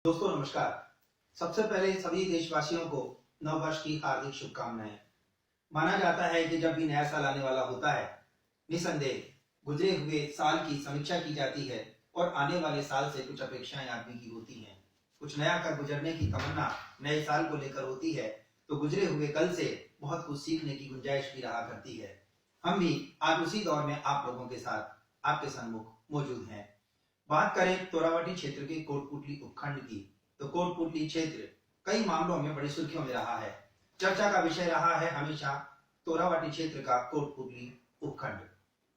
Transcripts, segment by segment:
दोस्तों नमस्कार। सबसे पहले सभी देशवासियों को नववर्ष की हार्दिक शुभकामनाएं। माना जाता है कि जब भी नया साल आने वाला होता है, निसंदेह गुजरे हुए साल की समीक्षा की जाती है और आने वाले साल से कुछ अपेक्षाएं आदमी की होती हैं। कुछ नया कर गुजरने की तमन्ना नए साल को लेकर होती है, तो गुजरे हुए कल से बहुत कुछ सीखने की गुंजाइश भी रहा करती है। हम भी आज उसी दौर में आप लोगों के साथ आपके सम्मुख मौजूद हैं। बात करें तोरावटी क्षेत्र के कोटपुतली उपखंड की, तो कोटपुतली क्षेत्र कई मामलों में बड़ी सुर्खियों में रहा है। चर्चा का विषय रहा है हमेशा तोरावटी क्षेत्र का कोटपुतली उपखंड।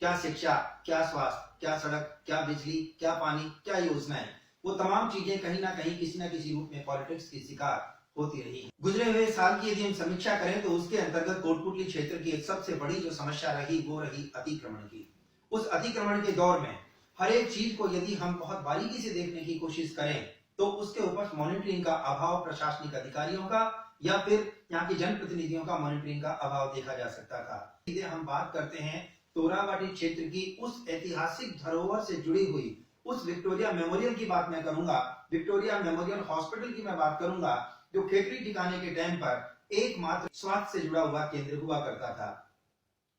क्या शिक्षा, क्या स्वास्थ्य, क्या सड़क, क्या बिजली, क्या पानी, क्या योजनाएं, वो तमाम चीजें कहीं ना कहीं किसी न किसी रूप में पॉलिटिक्स की शिकार होती रही। गुजरे हुए साल की यदि हम समीक्षा करें तो उसके अंतर्गत कोटपुतली क्षेत्र की एक सबसे बड़ी जो समस्या रही वो रही अतिक्रमण की। उस अतिक्रमण के दौर में हर एक चीज को यदि हम बहुत बारीकी से देखने की कोशिश करें तो उसके ऊपर मॉनिटरिंग का अभाव, प्रशासनिक अधिकारियों का या फिर यहाँ के जनप्रतिनिधियों का मॉनिटरिंग का अभाव देखा जा सकता था। सीधे हम बात करते हैं तोरावटी क्षेत्र की उस ऐतिहासिक धरोहर से जुड़ी हुई उस विक्टोरिया मेमोरियल की बात मैं करूंगा, विक्टोरिया मेमोरियल हॉस्पिटल की मैं बात करूंगा, जो खेकड़ी ठिकाने के टाइम पर एकमात्र स्वास्थ्य से जुड़ा हुआ केंद्र हुआ करता था।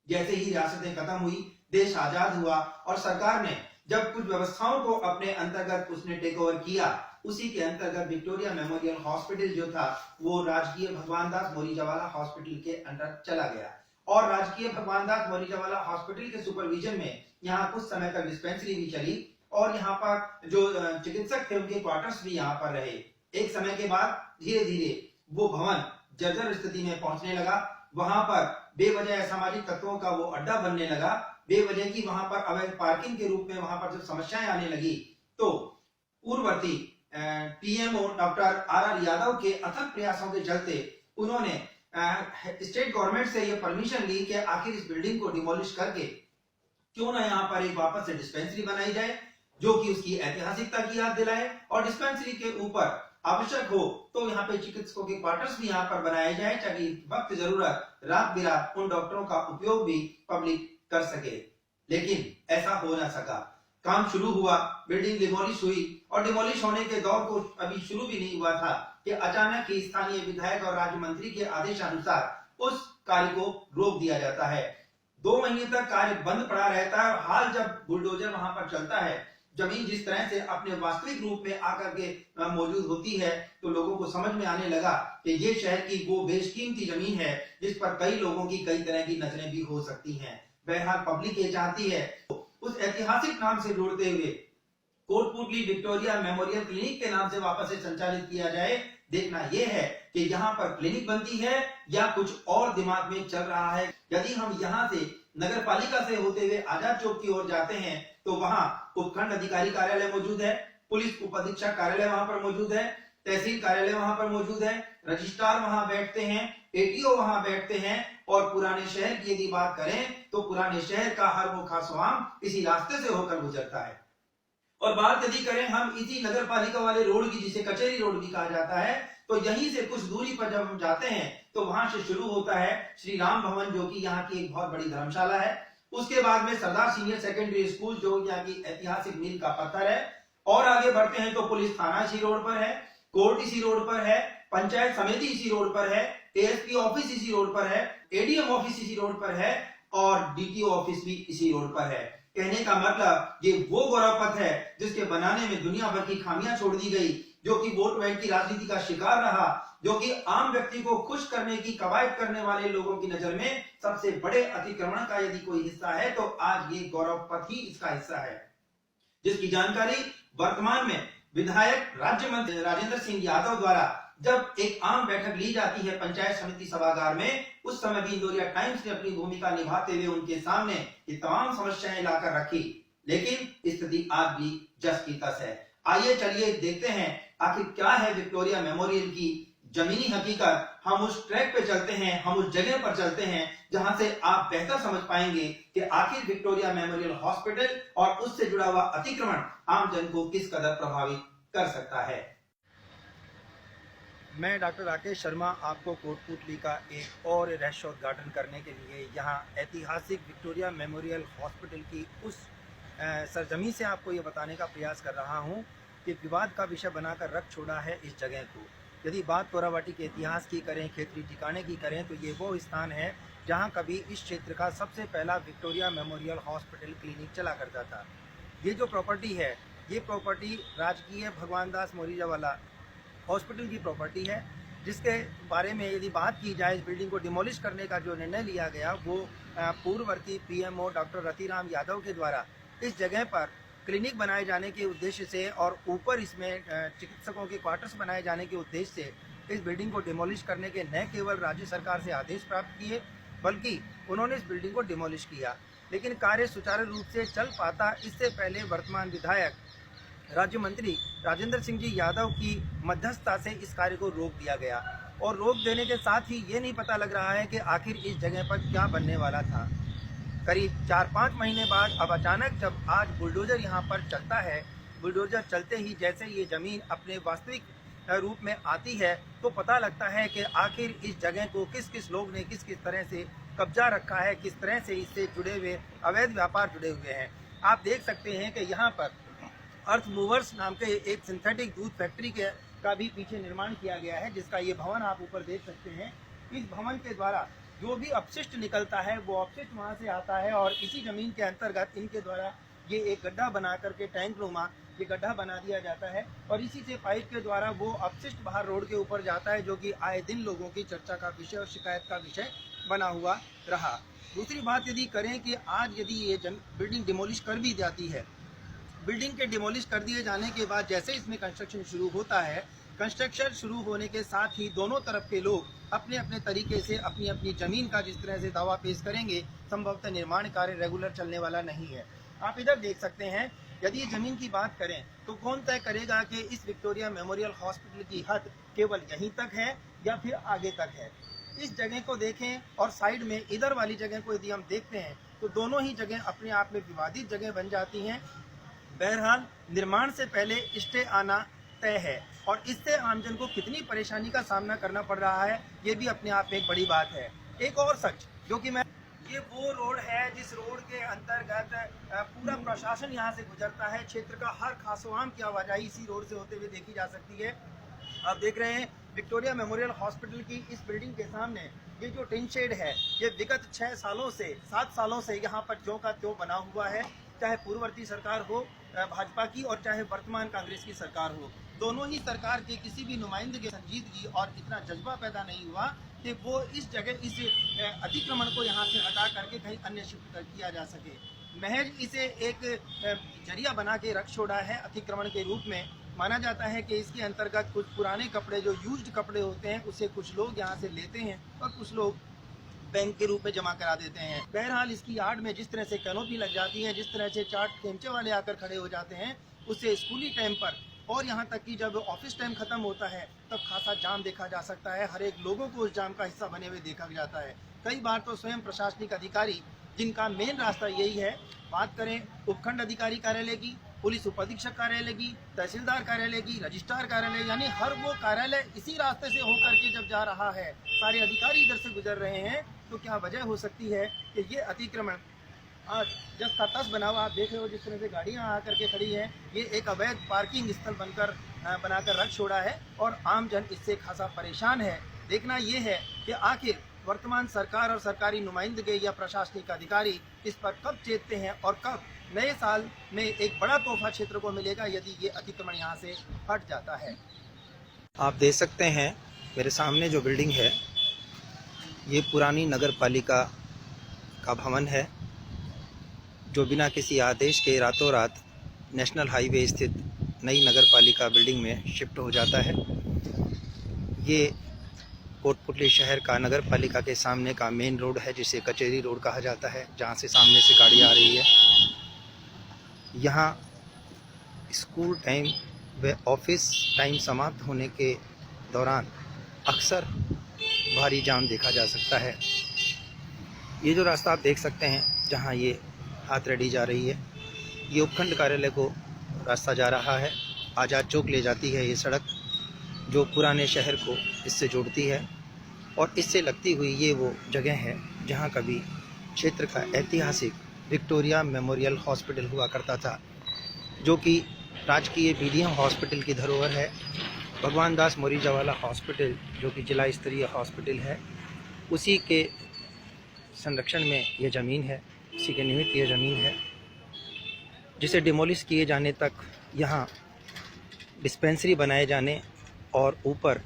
जैसे ही रियासतें खत्म हुई, देश आजाद हुआ और सरकार ने जब कुछ व्यवस्थाओं को अपने अंतर्गत उसने टेक ओवर किया, उसी के अंतर्गत विक्टोरिया मेमोरियल हॉस्पिटल जो था वो राजकीय भगवान दास मोरीजावाला हॉस्पिटल के अंडर चला गया और राजकीय भगवान दास मोरीजावाला हॉस्पिटल के सुपरविजन में यहाँ कुछ समय तक डिस्पेंसरी भी चली और यहाँ पर जो चिकित्सक थे उनके क्वार्टर्स भी यहाँ पर रहे। एक समय के बाद धीरे धीरे वो भवन जर्जर स्थिति में पहुंचने लगा। वहां पर बेवजह असामाजिक तत्वों का वो अड्डा बनने लगा। बेवजह की वहां पर अवैध पार्किंग के रूप में वहां पर जब समस्याएं आने लगी तो पूर्ववर्ती पीएमओ डॉक्टर आर यादव के अथक प्रयासों के चलते उन्होंने स्टेट गवर्नमेंट से ये परमिशन ली कि आखिर इस बिल्डिंग को डिमोलिश करके क्यों ना यहाँ पर एक वापस से डिस्पेंसरी बनाई जाए जो कि उसकी ऐतिहासिकता की याद दिलाए और डिस्पेंसरी के ऊपर आवश्यक हो तो यहाँ पे चिकित्सकों के क्वार्टर्स भी यहाँ पर बनाए जाए ताकि वक्त जरूरत रात बिरात उन डॉक्टरों का उपयोग भी पब्लिक कर सके। लेकिन ऐसा हो ना सका। काम शुरू हुआ, बिल्डिंग डिमोलिश हुई और डिमोलिश होने के दौर को अभी शुरू भी नहीं हुआ था कि अचानक ही स्थानीय विधायक और राज्य मंत्री के आदेशानुसार उस कार्य को रोक दिया जाता है। 2 महीने तक कार्य बंद पड़ा रहता है और हाल जब बुलडोजर वहां पर चलता है, जमीन जिस तरह से अपने वास्तविक रूप में आकर के मौजूद होती है तो लोगों को समझ में आने लगा कि ये शहर की वो बेशकीमती जमीन है जिस पर कई लोगों की कई तरह की नजरें भी हो सकती हैं। बहरहाल पब्लिक ये चाहती है उस ऐतिहासिक नाम से जोड़ते हुए कोटपुतली विक्टोरिया मेमोरियल क्लिनिक के नाम से वापस से संचालित किया जाए। देखना यह है कि यहाँ पर क्लिनिक बनती है या कुछ और दिमाग में चल रहा है। यदि हम यहाँ से नगर पालिका से होते हुए आजाद चौक की ओर जाते हैं तो वहां उपखंड अधिकारी कार्यालय मौजूद है, पुलिस उप अधीक्षक कार्यालय वहां पर मौजूद है, तहसील कार्यालय वहां पर मौजूद है, रजिस्ट्रार वहां बैठते हैं, एटीओ वहां बैठते हैं और पुराने शहर की यदि बात करें तो पुराने शहर का हर वो खासवाम इसी रास्ते से होकर गुजरता है। और बात यदि करें हम इसी नगर पालिका वाले रोड की, जिसे कचहरी रोड भी कहा जाता है, तो यहीं से कुछ दूरी पर जब हम जाते हैं तो वहां से शुरू होता है श्री राम भवन जो कि यहाँ की एक बहुत बड़ी धर्मशाला है। उसके बाद में सरदार सीनियर सेकेंडरी स्कूल जो यहाँ की ऐतिहासिक मील का पत्थर है और आगे बढ़ते हैं तो पुलिस थाना इसी रोड पर है, कोर्ट इसी रोड पर है, पंचायत समिति इसी रोड पर है, एएसपी ऑफिस इसी रोड पर है, एडीएम ऑफिस इसी रोड पर है और डीटीओ ऑफिस भी इसी रोड पर है। कहने का मतलब ये वो गौरव पथ है जिसके बनाने में दुनिया भर की खामियां छोड़ दी गई, जो कि वोट बैंक की राजनीति का शिकार रहा, जो कि आम व्यक्ति को खुश करने की कवायद करने वाले लोगों की नजर में सबसे बड़े अतिक्रमण का यदि कोई हिस्सा है तो आज ये गौरव पथ ही इसका हिस्सा है, जिसकी जानकारी वर्तमान में विधायक राज्य मंत्री राजेंद्र सिंह यादव द्वारा जब एक आम बैठक ली जाती है पंचायत समिति सभागार में, उस समय भी इंदौरिया टाइम्स ने अपनी भूमिका निभाते हुए उनके सामने ये तमाम समस्याएं लाकर रखी। लेकिन स्थिति आज भी जस की तस है। आइए चलिए देखते हैं आखिर क्या है विक्टोरिया मेमोरियल की जमीनी हकीकत। हम उस ट्रैक पे चलते हैं, हम उस जगह पर चलते हैं जहां से आप बेहतर समझ पाएंगे कि आखिर विक्टोरिया मेमोरियल हॉस्पिटल और उससे जुड़ा हुआ अतिक्रमण आम जन को किस कदर प्रभावित कर सकता है। मैं डॉक्टर राकेश शर्मा आपको कोटपुतली का एक और रहस्योद्घाटन करने के लिए यहाँ ऐतिहासिक विक्टोरिया मेमोरियल हॉस्पिटल की उस सरजमी से आपको ये बताने का प्रयास कर रहा हूँ कि विवाद का विषय बनाकर रख छोड़ा है इस जगह को। यदि बात तोराबाटी के इतिहास की करें, खेतरी ठिकाने की करें, तो ये वो स्थान है जहाँ कभी इस क्षेत्र का सबसे पहला विक्टोरिया मेमोरियल हॉस्पिटल क्लिनिक चला करता था। ये जो प्रॉपर्टी है, ये प्रॉपर्टी राजकीय भगवान दास मोरीजावाला हॉस्पिटल की प्रॉपर्टी है, जिसके बारे में यदि बात की जाए, इस बिल्डिंग को डिमोलिश करने का जो निर्णय लिया गया वो पूर्ववर्ती पीएमओ डॉक्टर रतिराम यादव के द्वारा इस जगह पर क्लिनिक बनाए जाने के उद्देश्य से और ऊपर इसमें चिकित्सकों के क्वार्टर्स बनाए जाने के उद्देश्य से इस बिल्डिंग को डिमोलिश करने के न केवल राज्य सरकार से आदेश प्राप्त किए, बल्कि उन्होंने इस बिल्डिंग को डिमोलिश किया। लेकिन कार्य सुचारू रूप से चल पाता इससे पहले वर्तमान विधायक राज्य मंत्री राजेंद्र सिंह जी यादव की मध्यस्थता से इस कार्य को रोक दिया गया। और रोक देने के साथ ही ये नहीं पता लग रहा है कि आखिर इस जगह पर क्या बनने वाला था। करीब 4-5 महीने बाद अब अचानक जब आज बुलडोजर यहाँ पर चलता है, बुलडोजर चलते ही जैसे ये ज़मीन अपने वास्तविक रूप में आती है, तो पता लगता है कि आखिर इस जगह को किस किस लोग ने किस किस तरह से कब्जा रखा है, किस तरह से इससे जुड़े हुए अवैध व्यापार जुड़े हुए हैं। आप देख सकते हैं कि यहाँ पर अर्थ मूवर्स नाम के एक सिंथेटिक दूध फैक्ट्री का भी पीछे निर्माण किया गया है, जिसका ये भवन आप ऊपर देख सकते हैं। इस भवन के द्वारा जो भी अपशिष्ट निकलता है वो अपशिष्ट वहाँ से आता है और इसी जमीन के अंतर्गत इनके द्वारा ये एक गड्ढा बना करके टैंक नुमा ये गड्ढा बना दिया जाता है और इसी से पाइप के द्वारा वो अपशिष्ट बाहर रोड के ऊपर जाता है, जो कि आए दिन लोगों की चर्चा का विषय और शिकायत का विषय बना हुआ रहा। दूसरी बात यदि करें कि आज यदि ये बिल्डिंग डिमोलिश कर भी जाती है, बिल्डिंग के डिमोलिश कर दिए जाने के बाद जैसे इसमें कंस्ट्रक्शन शुरू होता है, कंस्ट्रक्शन शुरू होने के साथ ही दोनों तरफ के लोग अपने अपने तरीके से अपनी अपनी ज़मीन का जिस तरह से दावा पेश करेंगे, संभवतः निर्माण कार्य रेगुलर चलने वाला नहीं है। आप इधर देख सकते हैं, यदि ये ज़मीन की बात करें तो कौन तय करेगा कि इस विक्टोरिया मेमोरियल हॉस्पिटल की हद केवल यहीं तक है या फिर आगे तक है। इस जगह को देखें और साइड में इधर वाली जगह को यदि हम देखते हैं तो दोनों ही जगह अपने आप में विवादित जगह बन जाती हैं। बहरहाल निर्माण से पहले स्टे आना तय है और इससे आमजन को कितनी परेशानी का सामना करना पड़ रहा है, ये भी अपने आप में एक बड़ी बात है। एक और सच जो कि ये वो रोड है जिस रोड के अंतर्गत पूरा प्रशासन यहाँ से गुजरता है। क्षेत्र का हर खासोआम की आवाजाही इसी रोड से होते हुए देखी जा सकती है। आप देख रहे हैं विक्टोरिया मेमोरियल हॉस्पिटल की इस बिल्डिंग के सामने ये जो टिन शेड है, ये विगत 7 सालों से यहाँ पर ज्यों का त्यों बना हुआ है। चाहे पूर्ववर्ती सरकार हो भाजपा की और चाहे वर्तमान कांग्रेस की सरकार हो, दोनों ही सरकार के किसी भी नुमाइंदे की संजीदगी और इतना जज्बा पैदा नहीं हुआ कि वो इस जगह इस अतिक्रमण को यहाँ से हटा करके कहीं अन्य शिफ्ट किया जा सके। महज इसे एक जरिया बना के रख छोड़ा है अतिक्रमण के रूप में। माना जाता है कि इसके अंतर्गत कुछ पुराने कपड़े जो यूज्ड कपड़े होते हैं उसे कुछ लोग यहाँ से लेते हैं और कुछ लोग बैंक के रूप में जमा करा देते हैं। बहरहाल इसकी आड़ में जिस तरह से कैनोपी लग जाती है, जिस तरह से 4 खेमचे वाले आकर खड़े हो जाते हैं, उससे स्कूली टाइम पर और यहाँ तक कि जब ऑफिस टाइम खत्म होता है तब खासा जाम देखा जा सकता है। हर एक लोगों को उस जाम का हिस्सा बने हुए देखा जाता है। कई बार तो स्वयं प्रशासनिक अधिकारी जिनका मेन रास्ता यही है, बात करें उपखंड अधिकारी कार्यालय की, पुलिस उपाधीक्षक कार्यालय की, तहसीलदार कार्यालय की, रजिस्ट्रार कार्यालय, यानी हर वो कार्यालय इसी रास्ते से होकर के जब जा रहा है, सारे अधिकारी इधर से गुजर रहे हैं, तो क्या वजह हो सकती है कि ये अतिक्रमण आज जब का तस बना हुआ। आप देख रहे हो जिस तरह से गाड़ियाँ आकर के खड़ी हैं, ये एक अवैध पार्किंग स्थल बनाकर रख छोड़ा है और आमजन इससे खासा परेशान है। देखना ये है कि आखिर वर्तमान सरकार और सरकारी नुमाइंदगे या प्रशासनिक अधिकारी इस पर कब चेतते हैं और कब नए साल में एक बड़ा तोहफा क्षेत्र को मिलेगा यदि ये अतिक्रमण यहाँ से हट जाता है। आप देख सकते हैं मेरे सामने जो बिल्डिंग है, ये पुरानी नगर पालिका का भवन है जो बिना किसी आदेश के रातों रात नेशनल हाईवे स्थित नई नगर पालिका बिल्डिंग में शिफ्ट हो जाता है। ये कोटपुतली शहर का नगर पालिका के सामने का मेन रोड है, जिसे कचेरी रोड कहा जाता है, जहाँ से सामने से गाड़ी आ रही है। यहाँ स्कूल टाइम व ऑफिस टाइम समाप्त होने के दौरान अक्सर भारी जाम देखा जा सकता है। ये जो रास्ता आप देख सकते हैं जहाँ ये हाथरडी जा रही है, ये उपखंड कार्यालय को रास्ता जा रहा है। आज़ाद चौक ले जाती है ये सड़क जो पुराने शहर को इससे जोड़ती है और इससे लगती हुई ये वो जगह है जहाँ कभी क्षेत्र का ऐतिहासिक विक्टोरिया मेमोरियल हॉस्पिटल हुआ करता था, जो कि राजकीय बीडीएम हॉस्पिटल की धरोहर है। भगवान दास मोरीजावाला हॉस्पिटल जो कि जिला स्तरीय हॉस्पिटल है, उसी के संरक्षण में यह ज़मीन है, उसी के निमित्त यह ज़मीन है, जिसे डिमोलिश किए जाने तक यहाँ डिस्पेंसरी बनाए जाने और ऊपर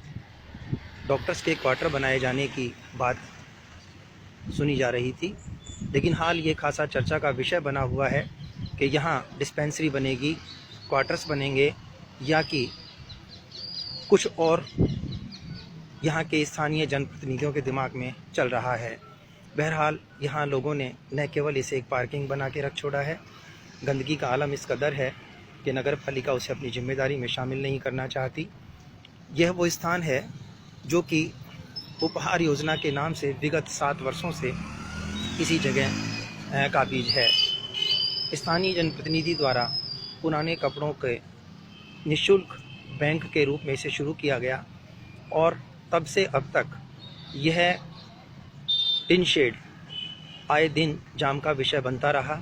डॉक्टर्स के क्वार्टर बनाए जाने की बात सुनी जा रही थी। लेकिन हाल ये खासा चर्चा का विषय बना हुआ है कि यहाँ डिस्पेंसरी बनेगी, क्वार्टर्स बनेंगे या कि कुछ और यहाँ के स्थानीय जनप्रतिनिधियों के दिमाग में चल रहा है। बहरहाल यहाँ लोगों ने न केवल इसे एक पार्किंग बना के रख छोड़ा है, गंदगी का आलम इस कदर है कि नगर पालिका उसे अपनी जिम्मेदारी में शामिल नहीं करना चाहती। यह वो स्थान है जो कि उपहार योजना के नाम से विगत 7 वर्षों से इसी जगह का बीज है। स्थानीय जनप्रतिनिधि द्वारा पुराने कपड़ों के निःशुल्क बैंक के रूप में इसे शुरू किया गया और तब से अब तक यह टिन शेड आए दिन जाम का विषय बनता रहा।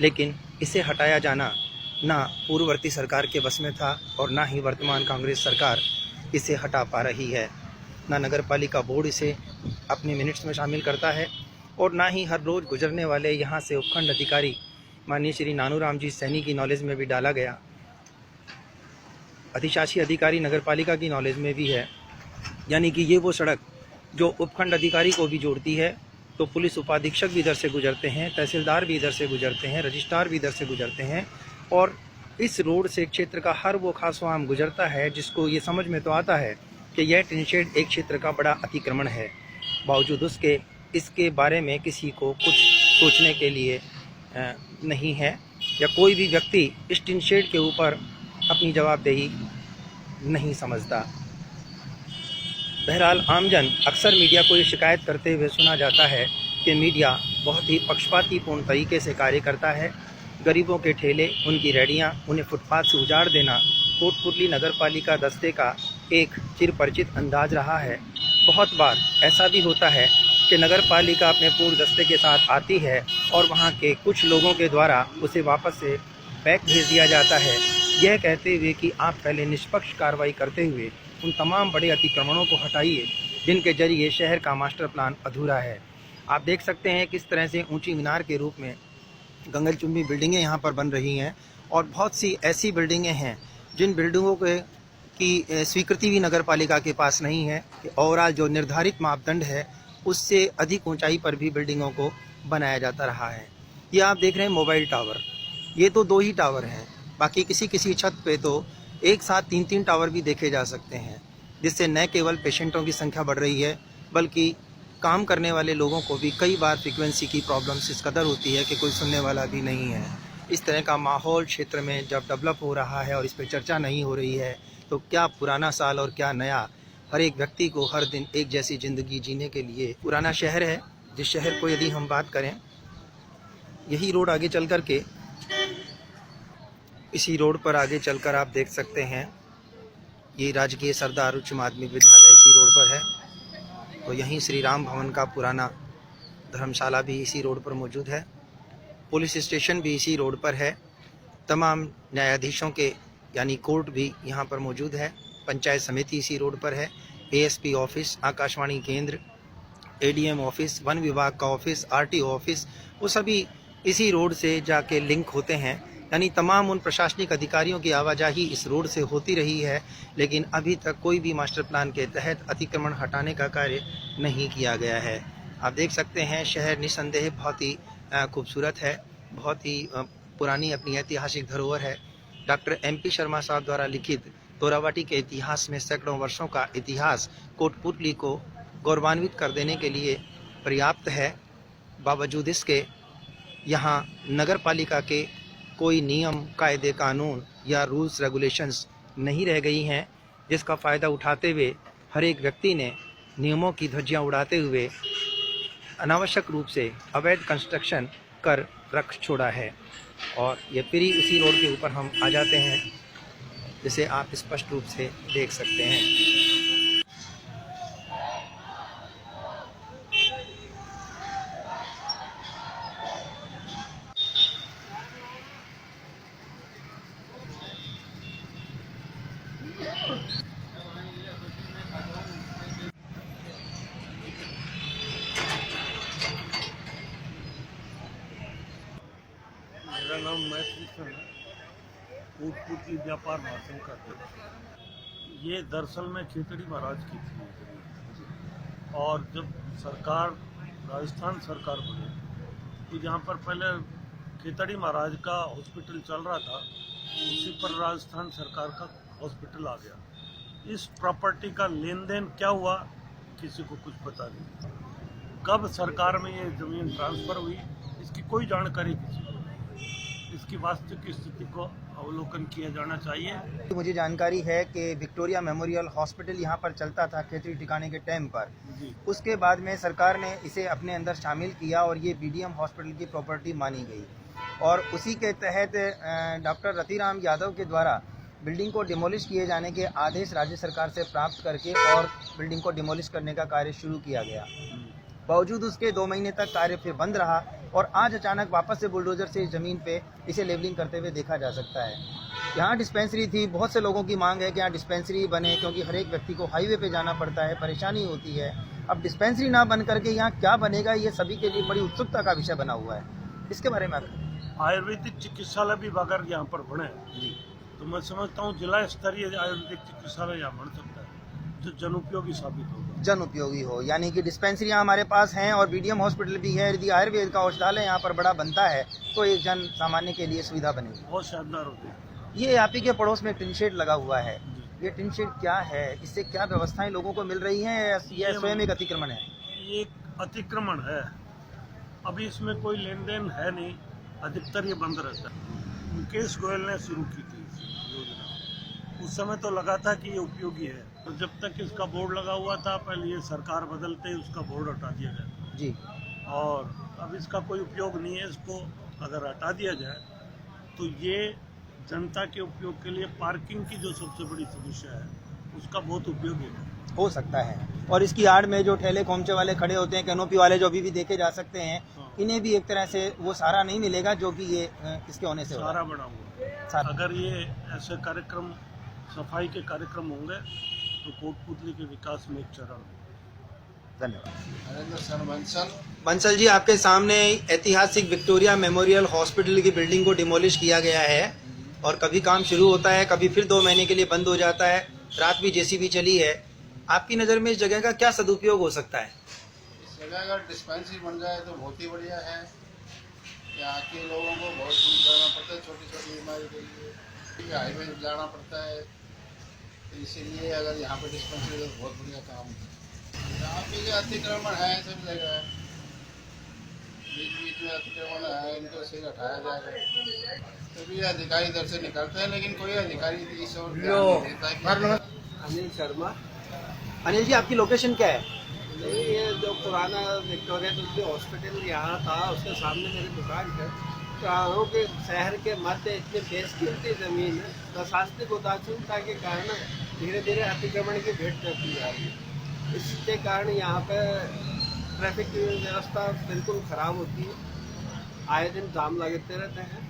लेकिन इसे हटाया जाना ना पूर्ववर्ती सरकार के बस में था और ना ही वर्तमान कांग्रेस सरकार इसे हटा पा रही है। ना नगर पालिका बोर्ड इसे अपने मिनट्स में शामिल करता है और ना ही हर रोज़ गुजरने वाले यहाँ से उपखंड अधिकारी माननीय श्री नानूराम जी सैनी की नॉलेज में भी डाला गया। अधिशासी अधिकारी नगर पालिका की नॉलेज में भी है, यानी कि ये वो सड़क जो उपखंड अधिकारी को भी जोड़ती है। तो पुलिस उपाधीक्षक भी इधर से गुजरते हैं, तहसीलदार भी इधर से गुजरते हैं, रजिस्ट्रार भी इधर से गुजरते हैं और इस रोड से क्षेत्र का हर वो खासो आम गुजरता है जिसको ये समझ में तो आता है कि यह टिन शेड एक क्षेत्र का बड़ा अतिक्रमण है। बावजूद उसके इसके बारे में किसी को कुछ सोचने के लिए नहीं है या कोई भी व्यक्ति इस टिन शेड के ऊपर अपनी जवाबदेही नहीं समझता। बहरहाल आमजन अक्सर मीडिया को ये शिकायत करते हुए सुना जाता है कि मीडिया बहुत ही पक्षपातीपूर्ण तरीके से कार्य करता है। गरीबों के ठेले, उनकी रेहड़ियाँ, उन्हें फुटपाथ से उजाड़ देना कोटपुतली नगर पालिका दस्ते का एक चिरपरिचित अंदाज रहा है। बहुत बार ऐसा भी होता है कि नगर पालिका अपने पूर्ण दस्ते के साथ आती है और वहाँ के कुछ लोगों के द्वारा उसे वापस से बैक भेज दिया जाता है, यह कहते हुए कि आप पहले निष्पक्ष कार्रवाई करते हुए उन तमाम बड़े अतिक्रमणों को हटाइए जिनके जरिए शहर का मास्टर प्लान अधूरा है। आप देख सकते हैं किस तरह से ऊंची मीनार के रूप में गंगलचुंबी बिल्डिंगें यहाँ पर बन रही हैं और बहुत सी ऐसी बिल्डिंगें हैं जिन बिल्डिंगों के की स्वीकृति भी नगर पालिका के पास नहीं है कि ओवरऑल जो निर्धारित मापदंड है उससे अधिक ऊंचाई पर भी बिल्डिंगों को बनाया जाता रहा है। ये आप देख रहे हैं मोबाइल टावर, ये तो 2 ही टावर हैं, बाकी किसी किसी छत पे तो एक साथ 3-3 टावर भी देखे जा सकते हैं, जिससे न केवल पेशेंटों की संख्या बढ़ रही है बल्कि काम करने वाले लोगों को भी कई बार फ्रीक्वेंसी की प्रॉब्लम्स इस कदर होती है कि कोई सुनने वाला भी नहीं है। इस तरह का माहौल क्षेत्र में जब डेवलप हो रहा है और इस पर चर्चा नहीं हो रही है तो क्या पुराना साल और क्या नया, हर एक व्यक्ति को हर दिन एक जैसी ज़िंदगी जीने के लिए पुराना शहर है। जिस शहर को यदि हम बात करें, यही रोड आगे चल कर के इसी रोड पर आगे चलकर आप देख सकते हैं ये राजकीय सरदार उच्च माध्यमिक विद्यालय इसी रोड पर है। तो यहीं श्री राम भवन का पुराना धर्मशाला भी इसी रोड पर मौजूद है, पुलिस स्टेशन भी इसी रोड पर है, तमाम न्यायाधीशों के यानी कोर्ट भी यहाँ पर मौजूद है, पंचायत समिति इसी रोड पर है, एएसपी ऑफिस, आकाशवाणी केंद्र, एडीएम ऑफिस, वन विभाग का ऑफिस, आरटीओ ऑफिस, वो सभी इसी रोड से जाके लिंक होते हैं। यानी तमाम उन प्रशासनिक अधिकारियों की आवाजाही इस रोड से होती रही है, लेकिन अभी तक कोई भी मास्टर प्लान के तहत अतिक्रमण हटाने का कार्य नहीं किया गया है। आप देख सकते हैं शहर निस्संदेह बहुत ही खूबसूरत है, बहुत ही पुरानी अपनी ऐतिहासिक धरोहर है। डॉक्टर MP शर्मा साहब द्वारा लिखित तोरावाटी के इतिहास में सैकड़ों वर्षों का इतिहास कोटपुतली को गौरवान्वित कर देने के लिए पर्याप्त है। बावजूद इसके यहाँ नगर पालिका के कोई नियम, कायदे, कानून या रूल्स रेगुलेशंस नहीं रह गई हैं, जिसका फ़ायदा उठाते हुए हर एक व्यक्ति ने नियमों की धज्जियाँ उड़ाते हुए अनावश्यक रूप से अवैध कंस्ट्रक्शन कर रख छोड़ा है। और ये फिर ही उसी रोड के ऊपर हम आ जाते हैं, जिसे आप स्पष्ट रूप से देख सकते हैं। भाषण है, कोटपुतली व्यापार भाषण का था। ये दरअसल में खेतड़ी महाराज की थी। और जब सरकार राजस्थान सरकार बनी तो यहाँ पर पहले खेतड़ी महाराज का हॉस्पिटल चल रहा था, उसी पर राजस्थान सरकार का हॉस्पिटल आ गया। इस प्रॉपर्टी का लेन देन क्या हुआ किसी को कुछ पता नहीं। कब सरकार में ये जमीन ट्रांसफर हुई इसकी कोई जानकारी किसी को नहीं। इसकी वास्तविक स्थिति को अवलोकन किया जाना चाहिए। मुझे जानकारी है कि विक्टोरिया मेमोरियल हॉस्पिटल यहाँ पर चलता था खेतड़ी ठिकाने के टाइम पर। उसके बाद में सरकार ने इसे अपने अंदर शामिल किया और ये बीडीएम हॉस्पिटल की प्रॉपर्टी मानी गई और उसी के तहत डॉक्टर रतिराम यादव के द्वारा बिल्डिंग को डिमोलिश किए जाने के आदेश राज्य सरकार से प्राप्त करके और बिल्डिंग को डिमोलिश करने का कार्य शुरू किया गया। बावजूद उसके 2 महीने तक कार्य फिर बंद रहा और आज अचानक वापस से बुलडोजर से इस ज़मीन पे इसे लेवलिंग करते हुए देखा जा सकता है। यहाँ डिस्पेंसरी थी, बहुत से लोगों की मांग है कि यहाँ डिस्पेंसरी बने क्योंकि हर एक व्यक्ति को हाईवे पे जाना पड़ता है, परेशानी होती है। अब डिस्पेंसरी ना बन करके यहाँ क्या बनेगा ये सभी के लिए बड़ी उत्सुकता का विषय बना हुआ है। इसके बारे में आयुर्वेदिक चिकित्सालय भी अगर यहाँ पर बने तो मैं समझता हूँ जिला स्तरीय आयुर्वेदिक चिकित्सालय यहाँ बन सकता है जो जन उपयोगी साबित होगा। जन उपयोगी हो, यानी कि डिस्पेंसरियाँ हमारे पास हैं और बीडीएम हॉस्पिटल भी है। यदि आयुर्वेद का औषधालय यहाँ पर बड़ा बनता है तो एक जन सामान्य के लिए सुविधा बनेगी। बहुत शानदार होगी। ये आप ही के पड़ोस में टिन शेड लगा हुआ है, ये टिन शेड क्या है, इससे क्या व्यवस्थाएं लोगों को मिल रही हैं या स्वयं एक अतिक्रमण है? ये एक अतिक्रमण है, अभी इसमें कोई लेन देन है नहीं, अधिकतर ये बंद रहता है। मुकेश गोयल ने शुरू की थी योजना, उस समय तो लगा था कि ये उपयोगी है, तो जब तक इसका बोर्ड लगा हुआ था पहले ये सरकार बदलते ही उसका बोर्ड हटा दिया गया जी। और अब इसका कोई उपयोग नहीं है। इसको अगर हटा दिया जाए तो ये जनता के उपयोग के लिए पार्किंग की जो सबसे बड़ी समस्या है उसका बहुत उपयोगी हो सकता है। और इसकी आड़ में जो ठेले खोमचे वाले खड़े होते हैं, कैनोपी वाले जो अभी भी देखे जा सकते हैं, इन्हें भी एक तरह से वो सहारा नहीं मिलेगा जो कि ये इसके होने से सहारा बना हुआ। अगर ये ऐसे कार्यक्रम सफाई के कार्यक्रम होंगे तो कोटपुतली के विकास में एक चरण। धन्यवाद। बंसल जी, आपके सामने ऐतिहासिक विक्टोरिया मेमोरियल हॉस्पिटल की बिल्डिंग को डिमोलिश किया गया है और कभी काम शुरू होता है, कभी फिर 2 महीने के लिए बंद हो जाता है। रात भी जेसीबी चली है। आपकी नज़र में इस जगह का क्या सदुपयोग हो सकता है? इस जगह अगर डिस्पेंसरी बन जाए तो बहुत ही बढ़िया है। यहाँ के लोगों को बहुत दूर जाना पड़ता है छोटी छोटी बीमारी के लिए, हाईवे जाना पड़ता है, तो इसीलिए अगर यहाँ पर डिस्पेंसरी तो बहुत बढ़िया काम है। यहाँ पे जो अतिक्रमण है सब जगह है, बीच बीच में अतिक्रमण है, इनको सही हटाया जाएगा तभी अधिकारी इधर से निकलते हैं, लेकिन कोई अधिकारी इस ओर ध्यान नहीं देता। अनिल शर्मा। अनिल जी, आपकी लोकेशन क्या है? नहीं, ये जो पुराना विक्टोरिया जो हॉस्पिटल यहाँ था उसके सामने मेरी दुकान है। चारों के शहर के मध्य इतनी बेशकीमती जमीन है, प्रशासनिक उदासीनता के कारण धीरे धीरे अतिक्रमण की भेंट चढ़ती जा रही है। इसके कारण यहाँ पे ट्रैफिक की व्यवस्था बिल्कुल खराब होती है, आए दिन जाम लगते रहते हैं।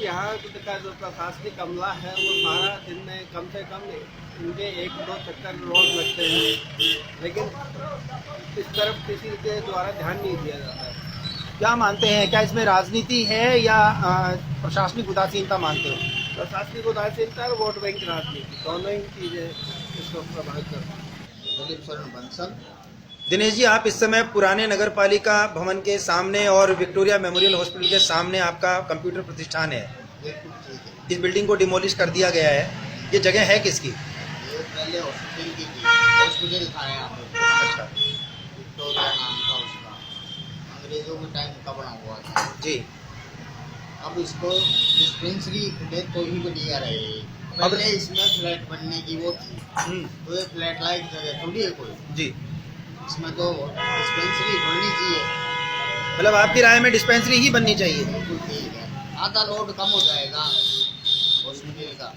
यहाँ का जो प्रशासनिक अमला है वो सारा दिन में कम से कम इनके 1-2 चक्कर रोज लगते हैं, लेकिन इस तरफ किसी के द्वारा ध्यान नहीं दिया जाता है। क्या मानते हैं, क्या इसमें राजनीति है या प्रशासनिक उदासीनता मानते हो? प्रशासनिक उदासीनता और वोट बैंक राजनीति दोनों ही चीज़ें इसको प्रभावित करती हैं। दिनेश जी, आप इस समय पुराने नगर पालिका भवन के सामने और विक्टोरिया मेमोरियल हॉस्पिटल के सामने आपका कंप्यूटर प्रतिष्ठान है। इस बिल्डिंग को डिमोलिश कर दिया गया है, ये जगह है किसकी? ये पहले हॉस्पिटल की थी, हॉस्पिटल था यहाँ पर। अच्छा। विक्टोरिया नाम था उसका, अंग्रेजों के टाइम का बना हुआ था जी। अब इसको डिस्पेंसरी कोई भी दिया रहे। पहले इसमें फ्लैट बनने की वो थी, तो ये फ्लैट लाइक जगह थोड़ी है कोई जी। इसमें तो डिस्पेंसरी बननी चाहिए। मतलब आपकी राय में डिस्पेंसरी ही बननी चाहिए? बिल्कुल ठीक है, आधा लोड कम हो जाएगा हॉस्पिटल का।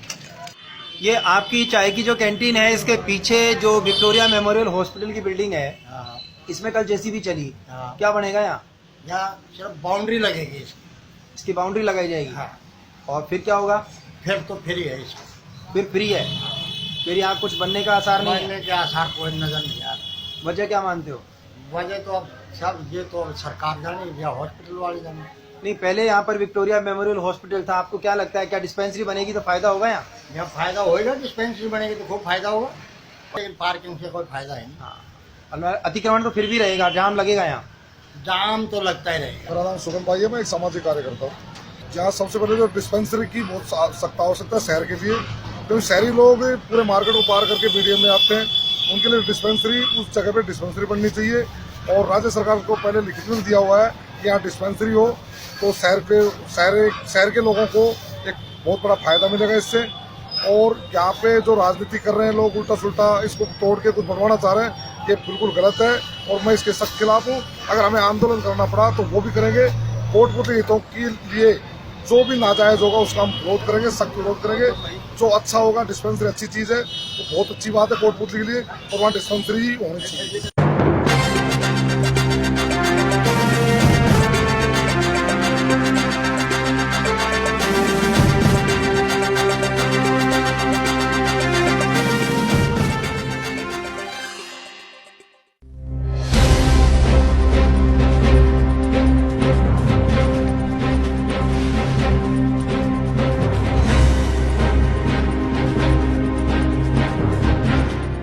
ये आपकी चाय की जो कैंटीन है, इसके पीछे जो विक्टोरिया मेमोरियल हॉस्पिटल की बिल्डिंग है, इसमें कल जेसीबी चली, क्या बनेगा यहाँ? यहाँ सिर्फ बाउंड्री लगेगी, इसकी बाउंड्री लगाई जाएगी। हाँ। और फिर क्या होगा? फिर तो फ्री है इसको, फिर फ्री है, फिर यहाँ कुछ बनने का आसार नहीं है? बनने के आसार कोई नजर नहीं आ रहा। वजह क्या मानते हो? वजह तो अब सब ये तो अब सरकार जाने या हॉस्पिटल वाले जाने। नहीं, पहले यहाँ पर विक्टोरिया मेमोरियल हॉस्पिटल था, आपको क्या लगता है क्या डिस्पेंसरी बनेगी तो फायदा होगा यहाँ? जब फायदा होएगा, डिस्पेंसरी बनेगी तो खूब फायदा होगा, लेकिन पार्किंग से कोई फायदा है नहीं। और अतिक्रमण तो फिर भी रहेगा, जाम लगेगा यहाँ। जाम तो लगता ही रहेगा। मेरा नाम सुगम भाई है, मैं एक सामाजिक कार्यकर्ता हूँ। जहाँ सबसे पहले जो डिस्पेंसरी की बहुत सख्त आवश्यकता है शहर के लिए, क्योंकि शहरी लोग पूरे मार्केट को पार करके बीडीएम में आते हैं, उनके लिए डिस्पेंसरी, उस जगह पे डिस्पेंसरी बननी चाहिए। और राज्य सरकार को पहले लिखित में दिया हुआ है कि यहाँ डिस्पेंसरी हो तो शहर के लोगों को एक बहुत बड़ा फायदा मिलेगा इससे। और यहाँ पे जो राजनीति कर रहे हैं लोग उल्टा सुल्टा इसको तोड़ के कुछ बनवाना चाह रहे हैं, ये बिल्कुल गलत है और मैं इसके सख्त खिलाफ हूँ। अगर हमें आंदोलन करना पड़ा तो वो भी करेंगे। कोटपुतली हितों के लिए जो भी नाजायज होगा उसका हम विरोध करेंगे, सख्त विरोध करेंगे। जो अच्छा होगा, डिस्पेंसरी अच्छी चीज़ है तो बहुत अच्छी बात है कोटपुतली के लिए, और वहाँ डिस्पेंसरी होनी चाहिए।